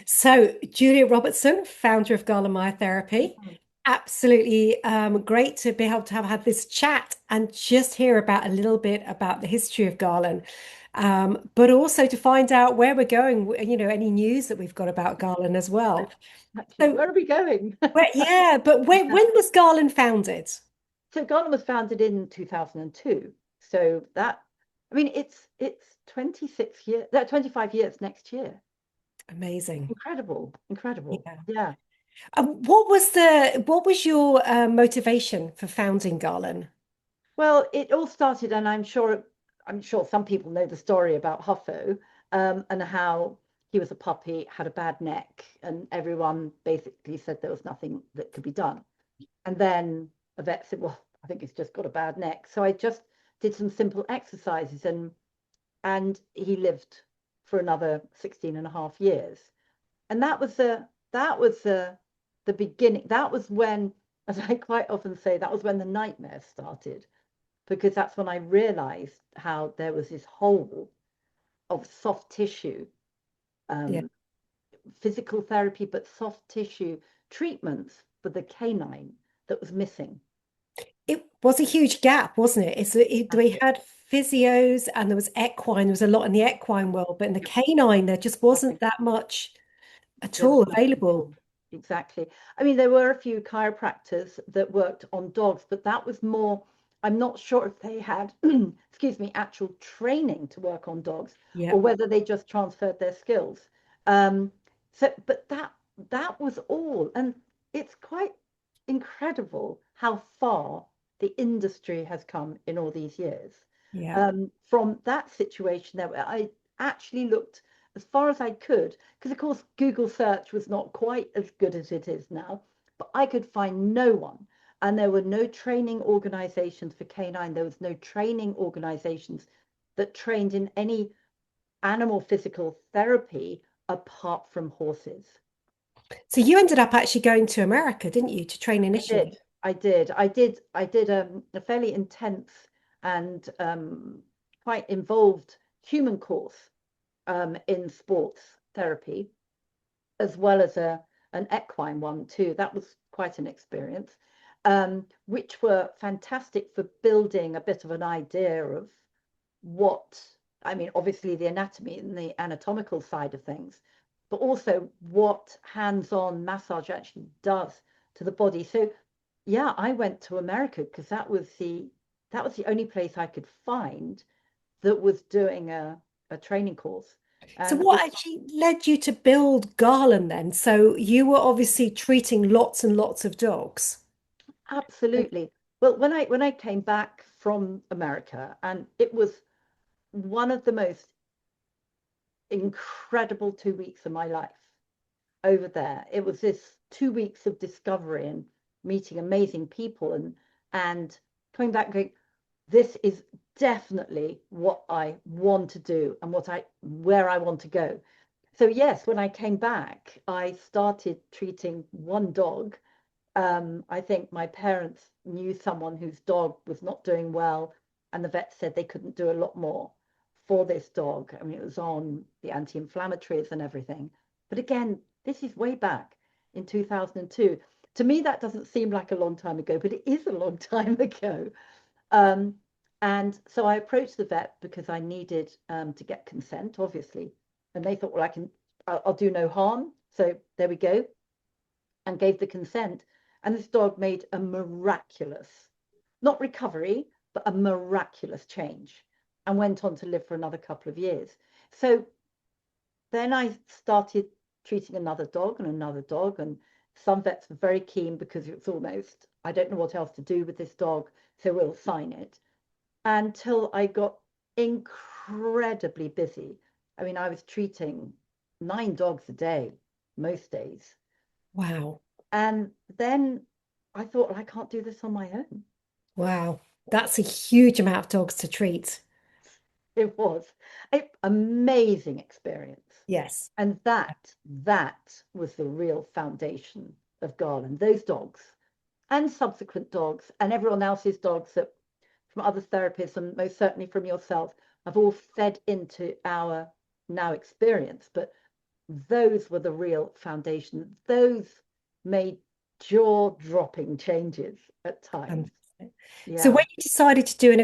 So, Julia Robertson, founder of Galen Myotherapy. Mhm. Absolutely great to be able to have had this chat and just hear about a little bit about the history of Galen, but also to find out where we're going, any news that we've got about Galen as well. Exactly. So, Where are we going? yeah, but when was Galen founded? So Ghana was founded in 2002. So that, I mean, it's 26 years, 25 years next year. Amazing. Incredible, incredible. Yeah. Yeah. What was your motivation for founding Galen? Well, it all started, and I'm sure some people know the story about Huffo, and how he was a puppy, had a bad neck, and everyone basically said there was nothing that could be done. And then a vet said, well, I think he's just got a bad neck. So I just did some simple exercises, and he lived for another 16 and a half years. And that was the beginning. That was when, as I quite often say, that was when the nightmare started, because that's when I realized how there was this hole of soft tissue, Yeah. um, physical therapy, but soft tissue treatments for the canine that was missing. It was a huge gap, wasn't it? We had physios and there was equine. There was a lot in the equine world, but in the canine, there just wasn't that much at There was all nothing at available. all. Exactly. I mean, there were a few chiropractors that worked on dogs, but that was more, I'm not sure if they had, excuse me, actual training to work on dogs, Yeah, or whether they just transferred their skills. Um, but that was all. And it's quite incredible how far the industry has come in all these years. yeah, From that situation there, I actually looked as far as I could, because of course Google search was not quite as good as it is now, but I could find no one. And there were no training organizations for canine. There was no training organizations that trained in any animal physical therapy apart from horses. so you ended up actually going to America, didn't you, to train I did. initially? I did a fairly intense and quite involved human course in sports therapy, as well as an equine one too. That was quite an experience, which were fantastic for building a bit of an idea of what, I mean, obviously the anatomy and the anatomical side of things, but also what hands-on massage actually does to the body. So yeah, I went to America because that was the only place I could find that was doing a training course. So And what it actually led you to build Garland then? So you were obviously treating lots and lots of dogs. absolutely, well, when I came back from America, and it was one of the most incredible 2 weeks of my life over there. It was this 2 weeks of discovery and meeting amazing people, and coming back going, this is definitely what I want to do and where I want to go. So yes, when I came back, I started treating one dog. I think my parents knew someone whose dog was not doing well, and the vet said they couldn't do a lot more for this dog. I mean, it was on the anti-inflammatories and everything. But again, this is way back in 2002. To me, that doesn't seem like a long time ago, but it is a long time ago. Um, and so I approached the vet because I needed to get consent, obviously. And they thought, well, I'll do no harm. So there we go, and gave the consent. And this dog made a miraculous, not recovery, but a miraculous change, and went on to live for another couple of years. So then I started treating another dog, and some vets were very keen because it's almost, I don't know what else to do with this dog, so we'll sign it. Until I got incredibly busy. I mean, I was treating 9 dogs a day most days. Wow. And then I thought, well, I can't do this on my own. Wow. That's a huge amount of dogs to treat. It was an amazing experience. Yes. And that was the real foundation of Garland. Those dogs and subsequent dogs and everyone else's dogs that from other therapists and most certainly from yourself have all fed into our now experience. But those were the real foundation. Those made jaw-dropping changes at times. Fantastic. So Yeah. when you decided to do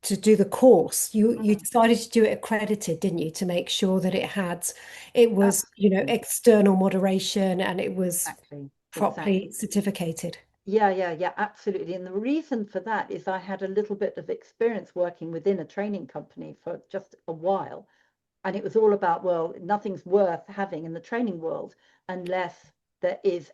to do the course, you Mm. decided to do it accredited, didn't you, to make sure that it was, Absolutely. external moderation and it was Exactly. properly Exactly. certificated. Yeah, yeah, yeah, absolutely. And the reason for that is I had a little bit of experience working within a training company for just a while. And it was all about, well, nothing's worth having in the training world unless there is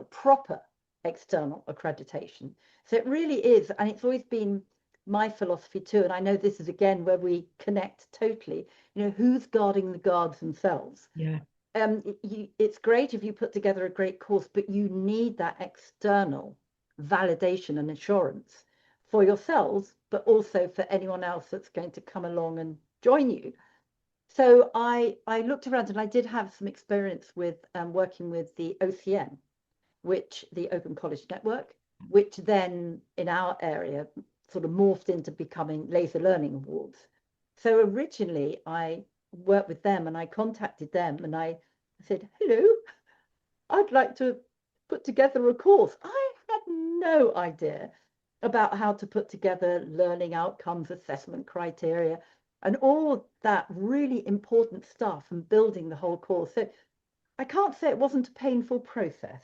proper external accreditation. So it really is, and it's always been my philosophy too. And I know this is again where we connect totally. Who's guarding the guards themselves? Yeah, It's great if you put together a great course, but you need that external validation and assurance for yourselves, but also for anyone else that's going to come along and join you. So I looked around and I did have some experience with working with the OCN, which the Open College Network, which then in our area sort of morphed into becoming Laser Learning Awards. So originally I worked with them and I contacted them and I said, hello, I'd like to put together a course. I had no idea about how to put together learning outcomes, assessment criteria, and all that really important stuff and building the whole course. So I can't say it wasn't a painful process.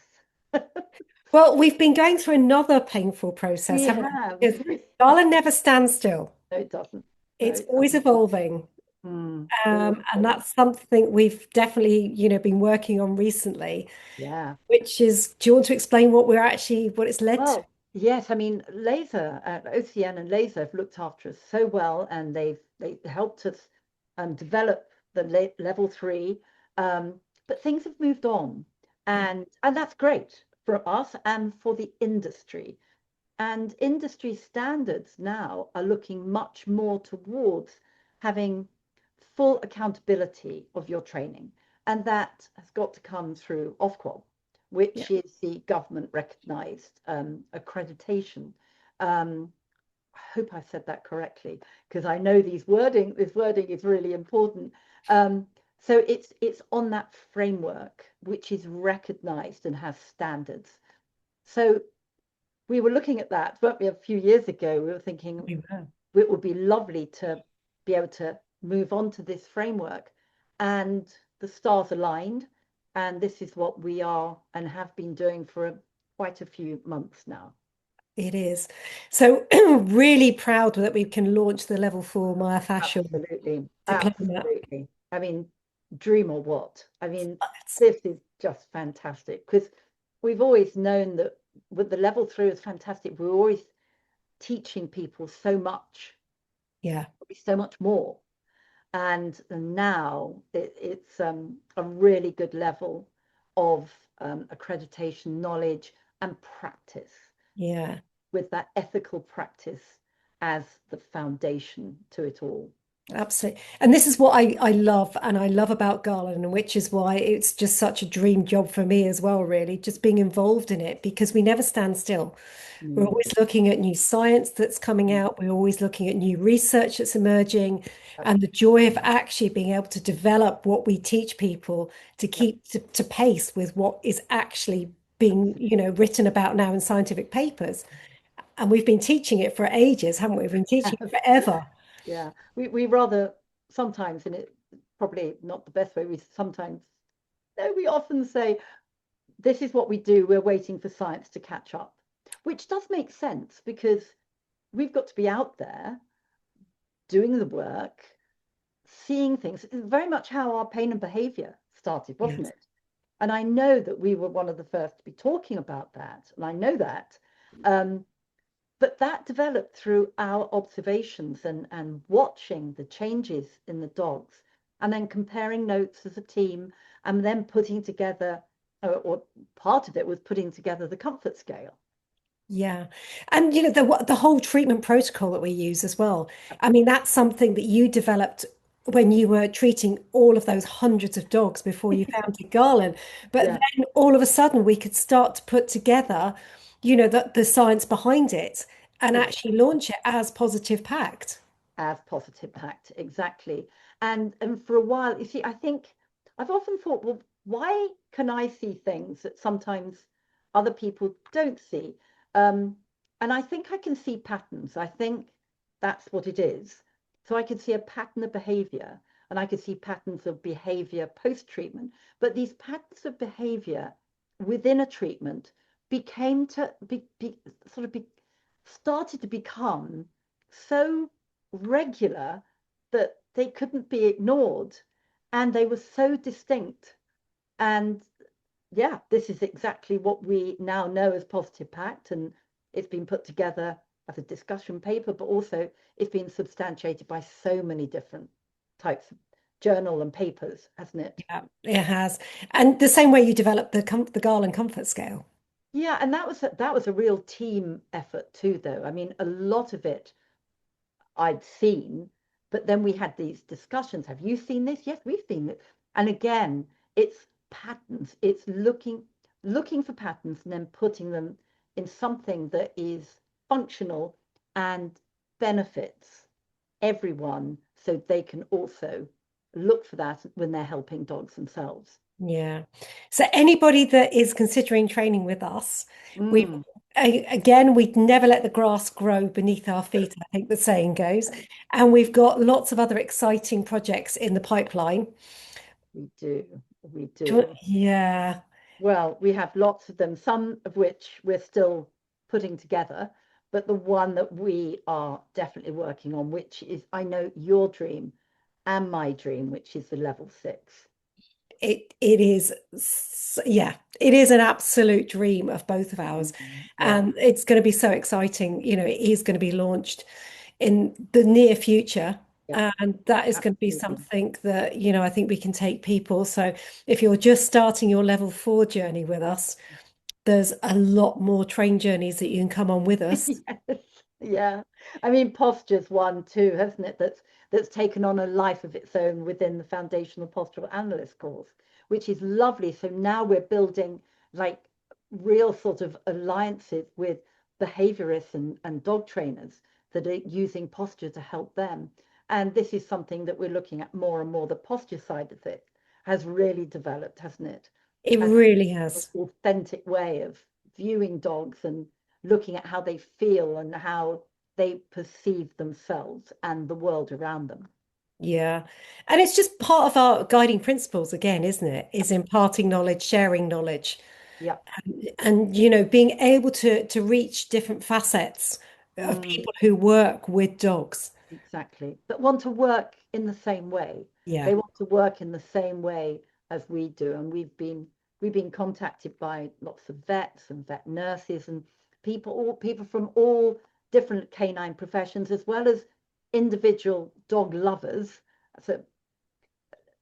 well, we've been going through another painful process, We haven't we? have. Because Garland never stands still. No, it doesn't. No, It's it always doesn't. evolving. Always And always. that's something we've definitely, been working on recently, Yeah. which is, do you want to explain what it's led to? Well, yes, I mean, Laser, OCN and Laser have looked after us so well, and they helped us develop the level three. But things have moved on, Yeah, and that's great for us and for the industry. And industry standards now are looking much more towards having full accountability of your training. And that has got to come through Ofqual, yeah, which is the government recognized accreditation. I hope I said that correctly because I know this wording is really important. So it's on that framework which is recognized and has standards. So we were looking at that, weren't we, a few years ago? We were thinking we were. it would be lovely to be able to move on to this framework. And the stars aligned. And this is what we are and have been doing for quite a few months now. It is. So really proud that we can launch the level 4 myofascial Absolutely. diploma. Absolutely. I mean, dream or what? I mean, It's- this is just fantastic because we've always known that with the level three is fantastic. We're always teaching people yeah, so much more. And now it's a really good level of accreditation, knowledge, and practice yeah. with that ethical practice as the foundation to it all. Absolutely. And this is what I love and I love about Garland, and which is why it's just such a dream job for me as well, really, just being involved in it because we never stand still. We're Mm. always looking at new science that's coming out. We're always looking at new research that's emerging, Yep. and the joy of actually being able to develop what we teach people to Yep. keep to pace with what is actually being, written about now in scientific papers. And we've been teaching it for ages, haven't we? We've been teaching it forever. Yeah, we rather sometimes, and it probably not the best way, we sometimes, no, we often say, this is what we do, we're waiting for science to catch up, which does make sense because we've got to be out there doing the work, seeing things. It's very much how our pain and behavior started, wasn't Yes. it? And I know that we were one of the first to be talking about that, and I know that. Um, but that developed through our observations and watching the changes in the dogs, and then comparing notes as a team, and then putting together, or part of it was putting together the comfort scale. Yeah. And the whole treatment protocol that we use as well. I mean, that's something that you developed when you were treating all of those hundreds of dogs before you founded Garland. But Yeah, then all of a sudden we could start to put together, the science behind it and actually exactly. launch it as Positive Pact. As positive pact, exactly. And for a while, you see, I think I've often thought, well, why can I see things that sometimes other people don't see? Um, and I think I can see patterns. I think that's what it is. So I can see a pattern of behavior and I can see patterns of behavior post-treatment. But these patterns of behavior within a treatment became to be sort of be, started to become so regular that they couldn't be ignored and they were so distinct. And yeah, this is exactly what we now know as positive pact, and it's been put together as a discussion paper, but also it's been substantiated by so many different types of journal and papers, hasn't it? Yeah, it has. And the same way you developed the Garland comfort scale. Yeah, and that was a real team effort too, though. I mean, a lot of it I'd seen, but then we had these discussions. Have you seen this? Yes, we've seen it. And again, it's patterns. It's looking for patterns and then putting them in something that is functional and benefits everyone so they can also look for that when they're helping dogs themselves. Yeah. So anybody that is considering training with us, we Mm, again, we never let the grass grow beneath our feet, I think the saying goes. And we've got lots of other exciting projects in the pipeline. we do. We do. Yeah, Well, we have lots of them, some of which we're still putting together, but the one that we are definitely working on, which is, I know, your dream and my dream, which is the level 6. it is yeah, it is an absolute dream of both of ours. Yeah, And it's going to be so exciting. It is going to be launched in the near future. yeah, And that is going to be absolutely. something that, I think we can take people. So if you're just starting your level 4 journey with us, there's a lot more train journeys that you can come on with us. Yes, yeah. I mean, posture's one too, hasn't it? That's taken on a life of its own within the foundational postural analyst course, which is lovely. So now we're building like real sort of alliances with behaviorists and dog trainers that are using posture to help them. And this is something that we're looking at more and more. The posture side of it has really developed, hasn't it? It As really an has. authentic way of viewing dogs and looking at how they feel and how they perceive themselves and the world around them. Yeah. And it's just part of our guiding principles again, isn't it? Is imparting knowledge, sharing knowledge, Yeah. and being able to reach different facets of Mm. people who work with dogs. Exactly. That want to work in the same way. Yeah. They want to work in the same way as we do. And we've been contacted by lots of vets and vet nurses and people from all different canine professions, as well as individual dog lovers. So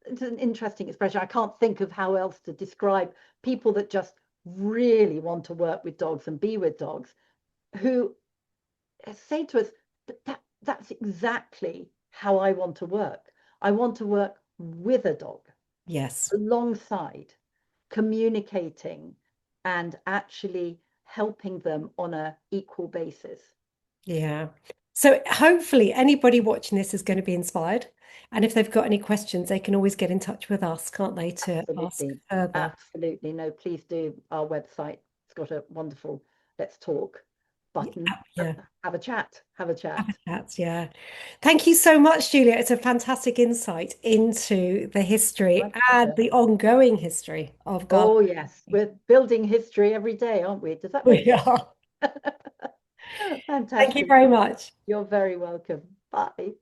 it's an interesting expression. I can't think of how else to describe people that just really want to work with dogs and be with dogs who say to us, but that's exactly how I want to work. I want to work with a dog, Yes. alongside, communicating and actually helping them on a equal basis. Yeah. So hopefully anybody watching this is going to be inspired. And if they've got any questions, they can always get in touch with us, can't they, to ask Absolutely. further. Absolutely. No, please do. Our website, it's got a wonderful let's talk button. Yeah. Have a chat. Have a Have a chat. chat. Yeah. Thank you so much, Julia. It's a fantastic insight into the My history and pleasure. the ongoing history of garden. Oh, yes. We're building history every day, aren't we? Does that make We sense? are. Thank you Fantastic. very much. You're very welcome. Bye.